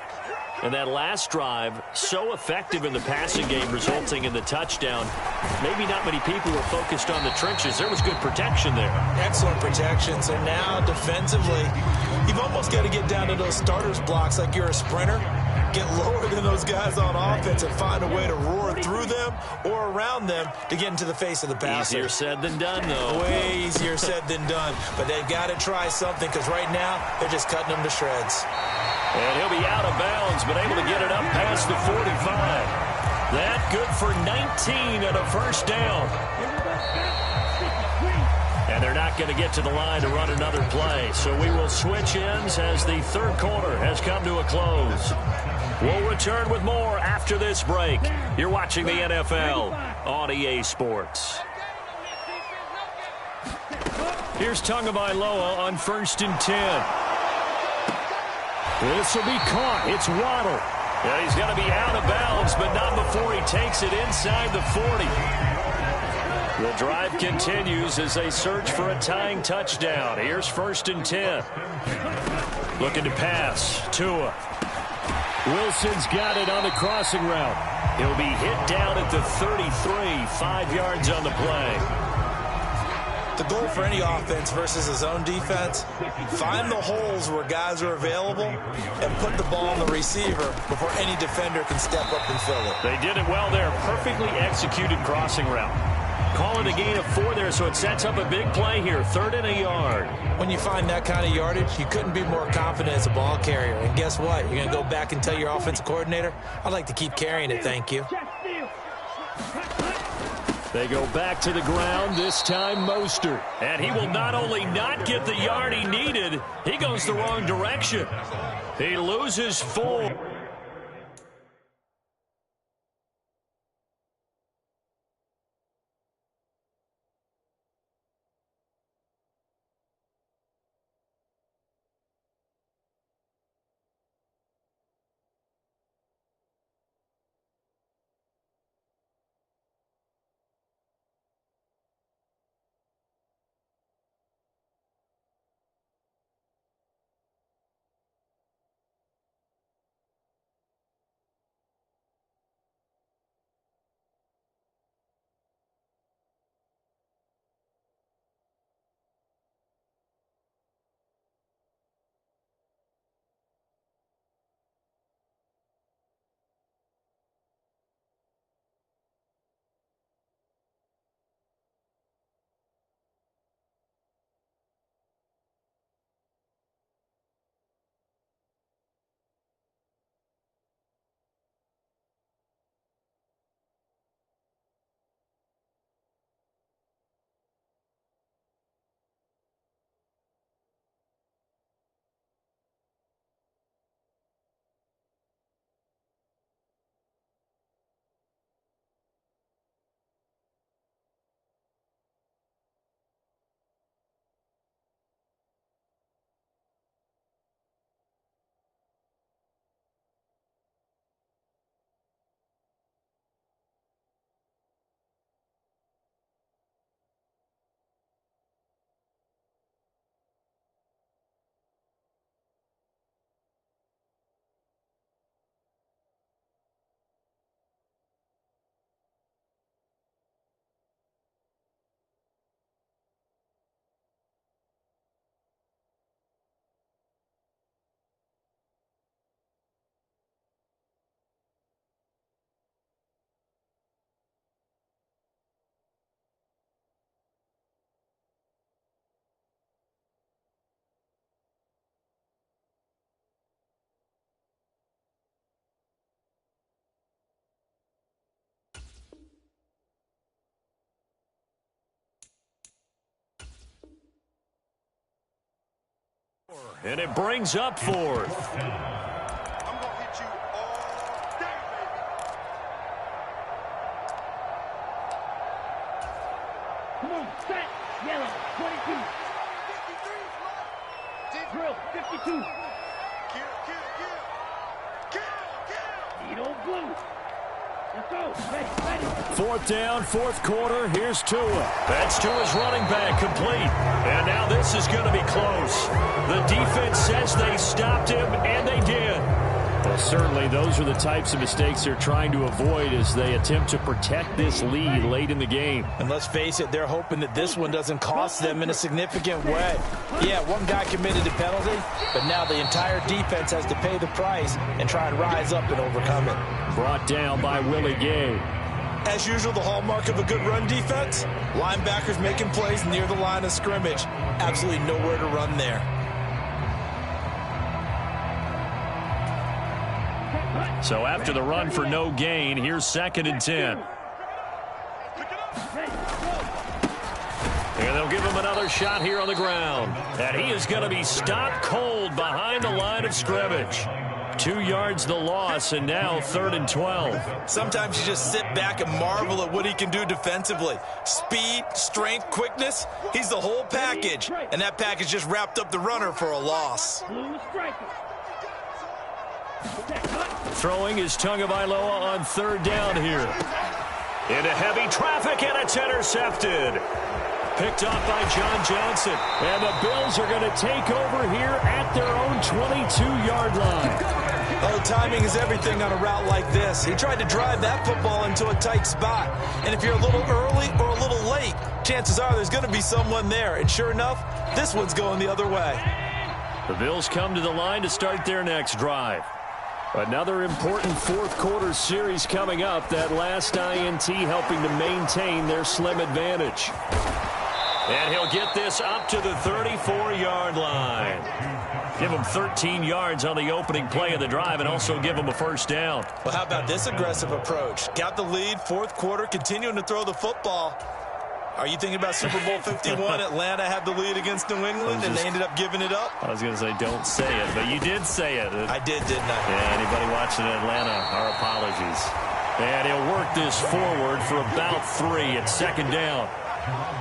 And that last drive, so effective in the passing game, resulting in the touchdown. Maybe not many people were focused on the trenches. There was good protection there. Excellent protection. So now, defensively, you've almost got to get down to those starters blocks like you're a sprinter. Get lower than those guys on offense and find a way to roar through them or around them to get into the face of the passer. Easier said than done, though. Way easier said than done. But they've got to try something because right now they're just cutting them to shreds. And he'll be out of bounds, but able to get it up past the 45. That good for 19 and a first down. And they're not going to get to the line to run another play. So we will switch ends as the third quarter has come to a close. We'll return with more after this break. You're watching the NFL on EA Sports. Here's Tagovailoa on 1st and 10. This will be caught. It's Waddle. Yeah, he's going to be out of bounds, but not before he takes it inside the 40. The drive continues as they search for a tying touchdown. Here's 1st and 10. Looking to pass. Tua. Wilson's got it on the crossing route. He'll be hit down at the 33, 5 yards on the play. The goal for any offense versus his own defense, find the holes where guys are available and put the ball on the receiver before any defender can step up and fill it. They did it well there. Perfectly executed crossing route. Call it a gain of 4 there, so it sets up a big play here. 3rd and a yard. When you find that kind of yardage, you couldn't be more confident as a ball carrier. And guess what? You're going to go back and tell your offensive coordinator, I'd like to keep carrying it, thank you. They go back to the ground, this time Mostert. And he will not only not get the yard he needed, he goes the wrong direction. He loses 4. And it brings up 4th. I'm going to hit you all day, baby. Come on, set. Yellow, 22. 53, Drill, 52. Kill. Need old blue. Fourth down, fourth quarter. Here's Tua. That's Tua's running back, complete. And now this is going to be close. The defense says they stopped him, and they did. Well, certainly those are the types of mistakes they're trying to avoid as they attempt to protect this lead late in the game. And let's face it, they're hoping that this one doesn't cost them in a significant way. Yeah, one guy committed a penalty, but now the entire defense has to pay the price and try and rise up and overcome it. Brought down by Willie Gay. As usual, the hallmark of a good run defense, linebackers making plays near the line of scrimmage. Absolutely nowhere to run there. So after the run for no gain, here's 2nd and 10. And they'll give him another shot here on the ground. And he is going to be stopped cold behind the line of scrimmage. 2 yards the loss, and now 3rd and 12. Sometimes you just sit back and marvel at what he can do defensively. Speed, strength, quickness, he's the whole package. And that package just wrapped up the runner for a loss. Throwing is Tagovailoa on 3rd down here. Into heavy traffic, and it's intercepted. Picked off by John Johnson. And the Bills are going to take over here at their own 22-yard line. Oh, timing is everything on a route like this. He tried to drive that football into a tight spot. And if you're a little early or a little late, chances are there's going to be someone there. And sure enough, this one's going the other way. The Bills come to the line to start their next drive. Another important fourth quarter series coming up. That last INT helping to maintain their slim advantage. And he'll get this up to the 34-yard line. Give him 13 yards on the opening play of the drive and also give him a first down. Well, how about this aggressive approach? Got the lead, fourth quarter, continuing to throw the football. Are you thinking about Super Bowl 51? Atlanta had the lead against New England, and they ended up giving it up? I was going to say don't say it, but you did say it. I did, didn't I? Yeah, anybody watching Atlanta, our apologies. And he'll work this forward for about 3 at 2nd down.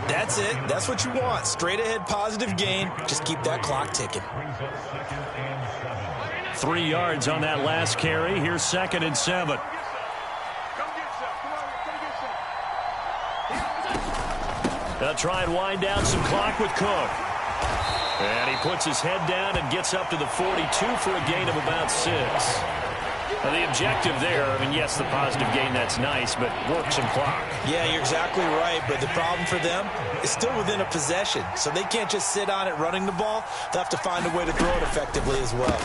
That's it. That's what you want. Straight ahead positive gain. Just keep that clock ticking. 3 yards on that last carry. Here's 2nd and 7. They'll try and wind down some clock with Cook. And he puts his head down and gets up to the 42 for a gain of about 6. Now, the objective there, I mean, yes, the positive gain, that's nice, but work some clock. Yeah, you're exactly right, but the problem for them is still within a possession, so they can't just sit on it running the ball. They'll have to find a way to throw it effectively as well.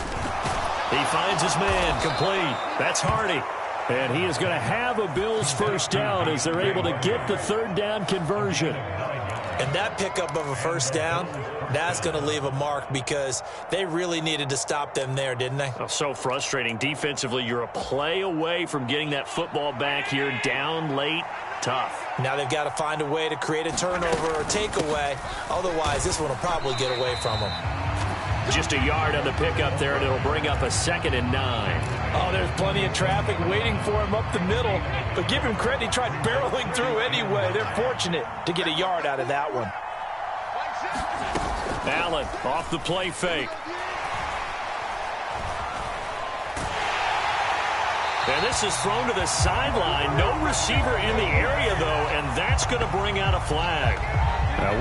He finds his man, complete. That's Hardy. And he is going to have a Bills first down as they're able to get the 3rd down conversion. And that pickup of a first down, that's going to leave a mark because they really needed to stop them there, didn't they? Oh, so frustrating. Defensively, you're a play away from getting that football back here down late. Tough. Now they've got to find a way to create a turnover or takeaway. Otherwise, this one will probably get away from them. Just a yard on the pickup there, and it'll bring up a 2nd and 9. Oh, there's plenty of traffic waiting for him up the middle. But give him credit, he tried barreling through anyway. They're fortunate to get a yard out of that one. Allen off the play fake. And this is thrown to the sideline. No receiver in the area, though, and that's going to bring out a flag.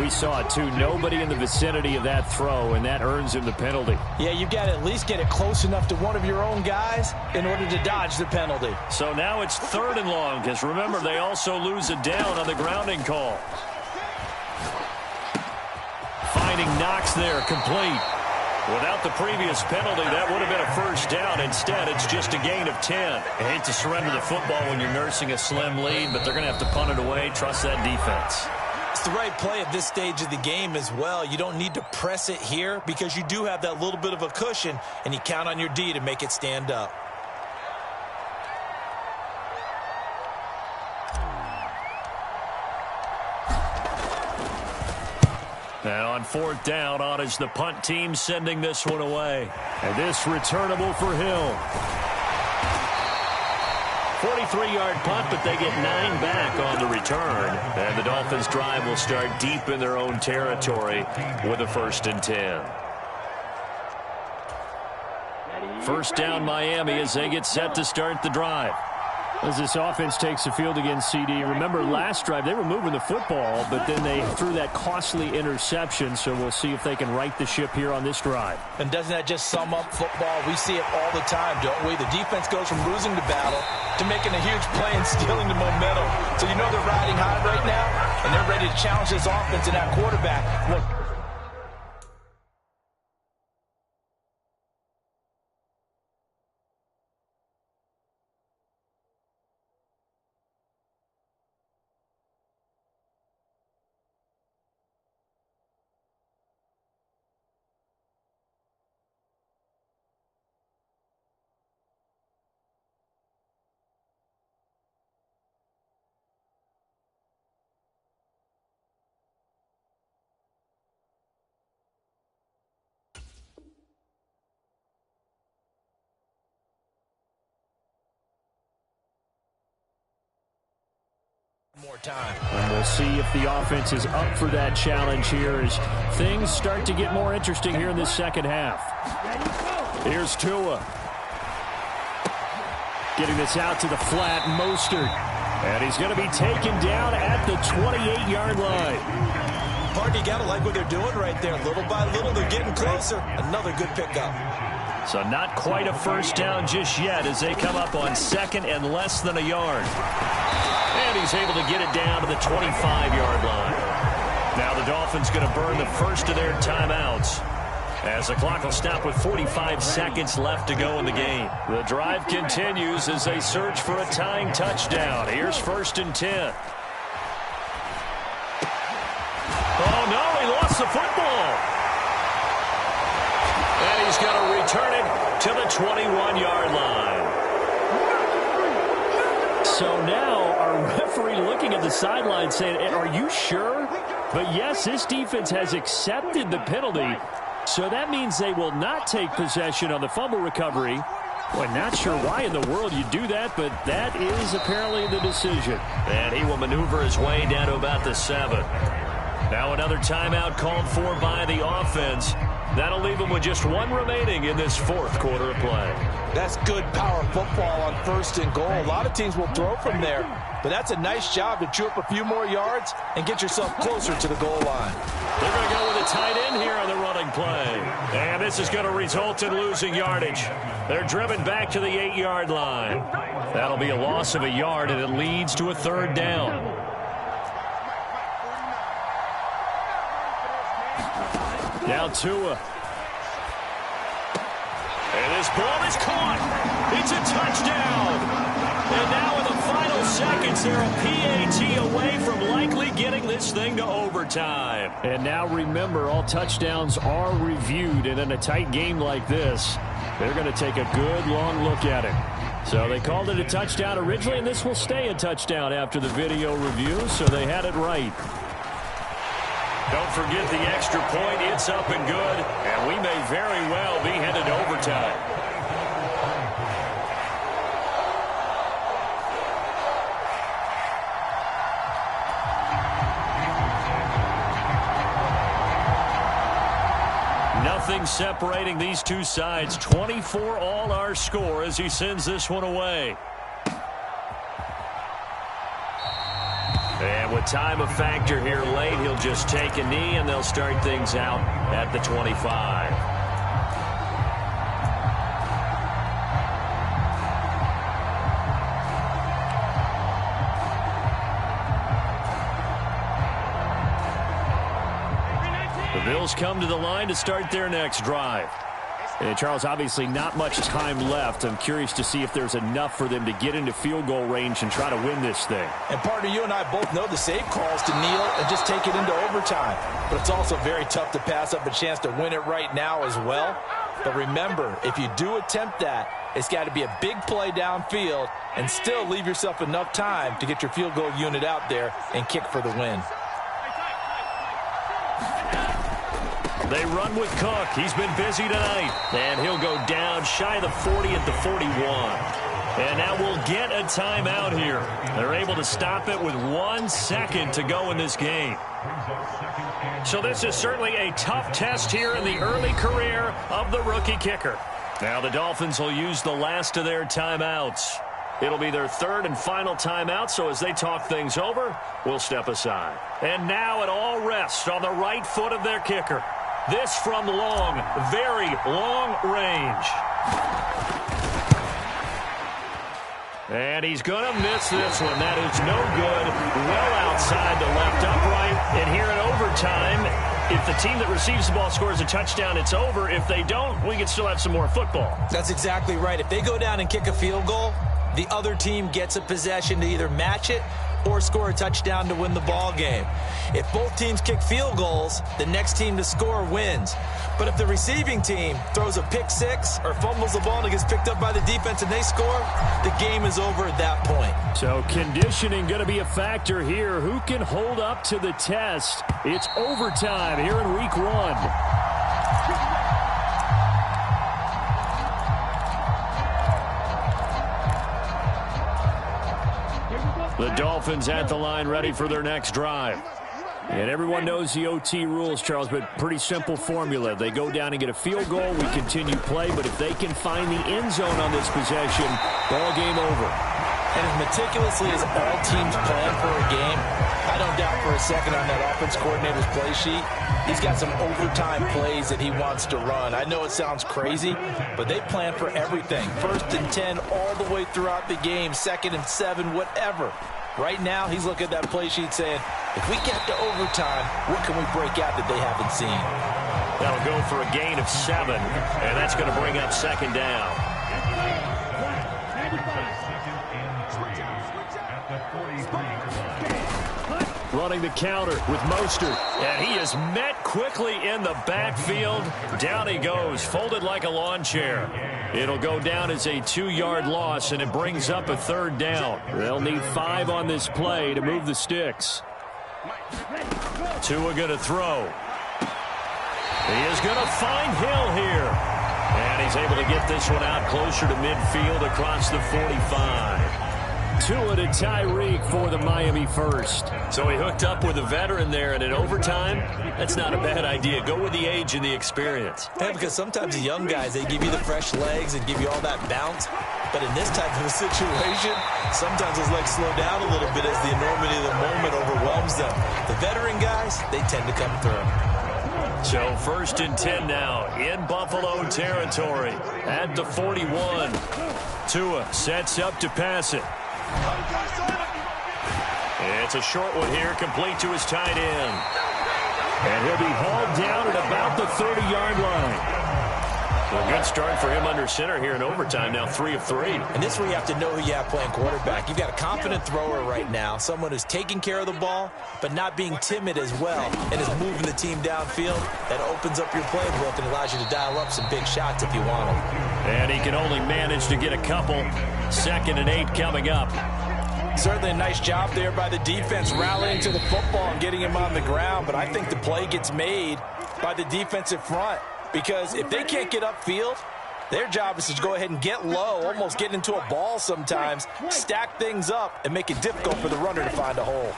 We saw it, too. Nobody in the vicinity of that throw, and that earns him the penalty. Yeah, you've got to at least get it close enough to one of your own guys in order to dodge the penalty. So now it's 3rd and long, because remember, they also lose a down on the grounding call. Finding Knox there, complete. Without the previous penalty, that would have been a first down. Instead, it's just a gain of 10. I hate to surrender the football when you're nursing a slim lead, but they're going to have to punt it away. Trust that defense. It's the right play at this stage of the game as well. You don't need to press it here because you do have that little bit of a cushion, and you count on your D to make it stand up. And on 4th down, on is the punt team sending this one away. And this returnable for Hill. 43-yard punt, but they get 9 back on the return. And the Dolphins' drive will start deep in their own territory with a 1st and 10. First down Miami as they get set to start the drive. As this offense takes the field against CD, remember last drive they were moving the football, but then they threw that costly interception, so we'll see if they can right the ship here on this drive. And doesn't that just sum up football? We see it all the time, don't we? The defense goes from losing the battle to making a huge play and stealing the momentum. So you know they're riding high right now, and they're ready to challenge this offense and that quarterback. Look, more time. And we'll see if the offense is up for that challenge here as things start to get more interesting here in this second half. Here's Tua. Getting this out to the flat, Mostert. And he's going to be taken down at the 28-yard line. Party, you got to like what they're doing right there. Little by little, they're getting closer. Another good pickup. So not quite a first down just yet as they come up on second and less than a yard. And he's able to get it down to the 25-yard line. Now the Dolphins going to burn the first of their timeouts as the clock will stop with 45 seconds left to go in the game. The drive continues as they search for a tying touchdown. Here's 1st and 10. Oh, no, he lost the football. And he's going to return it to the 21-yard line. So now our referee looking at the sideline saying, are you sure? But yes, this defense has accepted the penalty. So that means they will not take possession on the fumble recovery. Well, not sure why in the world you do that, but that is apparently the decision. And he will maneuver his way down to about the 7. Now another timeout called for by the offense. That'll leave them with just one remaining in this fourth quarter of play. That's good power football on 1st and goal. A lot of teams will throw from there, but that's a nice job to chew up a few more yards and get yourself closer to the goal line. They're going to go with a tight end here on the running play. And this is going to result in losing yardage. They're driven back to the 8-yard line. That'll be a loss of a yard, and it leads to a 3rd down. Now Tua. And this ball is caught. It's a touchdown. And now in the final seconds, they're a PAT away from likely getting this thing to overtime. And now remember, all touchdowns are reviewed. And in a tight game like this, they're going to take a good long look at it. So they called it a touchdown originally, and this will stay a touchdown after the video review, so they had it right. Don't forget the extra point. It's up and good, and we may very well be headed to overtime. Nothing separating these two sides. 24 all our score as he sends this one away. And with time a factor here late, he'll just take a knee and they'll start things out at the 25. The Bills come to the line to start their next drive. And Charles, obviously not much time left. I'm curious to see if there's enough for them to get into field goal range and try to win this thing. And partner, you and I both know the save calls to kneel and just take it into overtime. But it's also very tough to pass up a chance to win it right now as well. But remember, if you do attempt that, it's got to be a big play downfield and still leave yourself enough time to get your field goal unit out there and kick for the win. They run with Cook. He's been busy tonight. And he'll go down shy of the 40 at the 41. And now we'll get a timeout here. They're able to stop it with 1 second to go in this game. So this is certainly a tough test here in the early career of the rookie kicker. Now the Dolphins will use the last of their timeouts. It'll be their third and final timeout, so as they talk things over, we'll step aside. And now it all rests on the right foot of their kicker. This from long, very long range. And he's going to miss this one. That is no good. Well outside the left upright. And here in overtime, if the team that receives the ball scores a touchdown, it's over. If they don't, we can still have some more football. That's exactly right. If they go down and kick a field goal, the other team gets a possession to either match it or score a touchdown to win the ball game. If both teams kick field goals, the next team to score wins. But if the receiving team throws a pick six or fumbles the ball and it gets picked up by the defense and they score, the game is over at that point. So conditioning going to be a factor here. Who can hold up to the test? It's overtime here in week 1. The Dolphins at the line, ready for their next drive. And everyone knows the OT rules, Charles, but pretty simple formula. They go down and get a field goal, we continue play, but if they can find the end zone on this possession, ball game over. And as meticulously as all teams plan for a game, I don't doubt for a second on that offense coordinator's play sheet, he's got some overtime plays that he wants to run. I know it sounds crazy, but they plan for everything. 1st and 10 all the way throughout the game, 2nd and 7, whatever. Right now, he's looking at that play sheet saying, if we get to overtime, what can we break out that they haven't seen? That'll go for a gain of 7, and that's going to bring up 2nd down. Running the counter with Mostert, and he is met quickly in the backfield. Down he goes, folded like a lawn chair. It'll go down as a 2-yard loss, and it brings up a 3rd down. They'll need 5 on this play to move the sticks. Tua going to throw. He is going to find Hill here. And he's able to get this one out closer to midfield across the 45. Tua to Tyreek for the Miami first. So he hooked up with a veteran there, and in overtime, that's not a bad idea. Go with the age and the experience. Yeah, because sometimes the young guys, they give you the fresh legs and give you all that bounce. But in this type of a situation, sometimes those legs slow down a little bit as the enormity of the moment overwhelms them. The veteran guys, they tend to come through. So 1st and 10 now in Buffalo territory at the 41. Tua sets up to pass it. It's a short one here, complete to his tight end. And he'll be hauled down at about the 30-yard line. A good start for him under center here in overtime, now 3 of 3. And this is where you have to know who you have playing quarterback. You've got a confident thrower right now, someone who's taking care of the ball, but not being timid as well, and is moving the team downfield. That opens up your playbook and allows you to dial up some big shots if you want them. And he can only manage to get a couple. 2nd and 8 coming up. Certainly a nice job there by the defense rallying to the football and getting him on the ground, but I think the play gets made by the defensive front. Because if they can't get upfield, their job is to go ahead and get low, almost get into a ball sometimes, stack things up, and make it difficult for the runner to find a hole.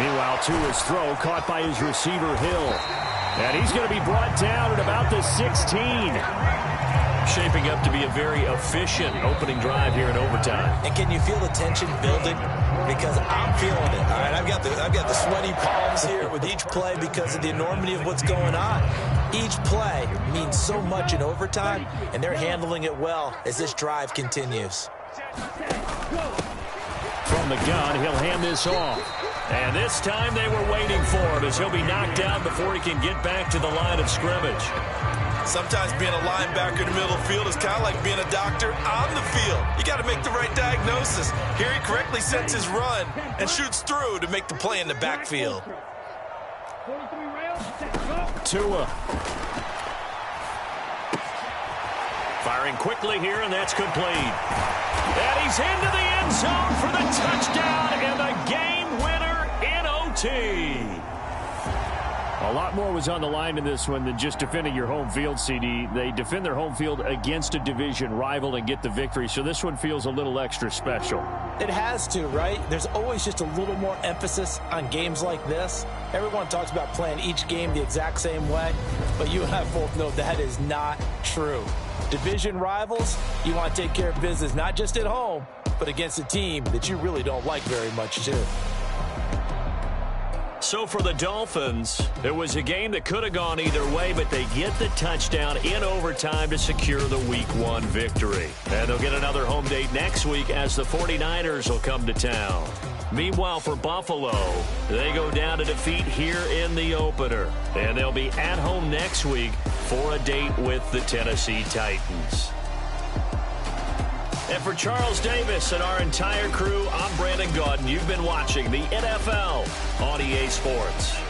Meanwhile, Tua's throw caught by his receiver, Hill. And he's going to be brought down at about the 16. Shaping up to be a very efficient opening drive here in overtime. And can you feel the tension building? Because I'm feeling it. All right, I've got the sweaty palms here with each play because of the enormity of what's going on. Each play means so much in overtime, and they're handling it well as this drive continues. From the gun, he'll hand this off. And this time they were waiting for him as he'll be knocked down before he can get back to the line of scrimmage. Sometimes being a linebacker in the middle of the field is kind of like being a doctor on the field. You got to make the right diagnosis. Here he correctly sets his run and shoots through to make the play in the backfield. Tua. Firing quickly here, and that's complete. And he's into the end zone for the touchdown and the game winner in OT. A lot more was on the line in this one than just defending your home field, CD. They defend their home field against a division rival and get the victory, so this one feels a little extra special. It has to, right? There's always just a little more emphasis on games like this. Everyone talks about playing each game the exact same way, but you and I both know that is not true. Division rivals, you want to take care of business not just at home, but against a team that you really don't like very much, too. So for the Dolphins, it was a game that could have gone either way, but they get the touchdown in overtime to secure the Week 1 victory. And they'll get another home date next week as the 49ers will come to town. Meanwhile, for Buffalo, they go down to defeat here in the opener. And they'll be at home next week for a date with the Tennessee Titans. And for Charles Davis and our entire crew, I'm Brandon Gaudin. You've been watching the NFL on EA Sports.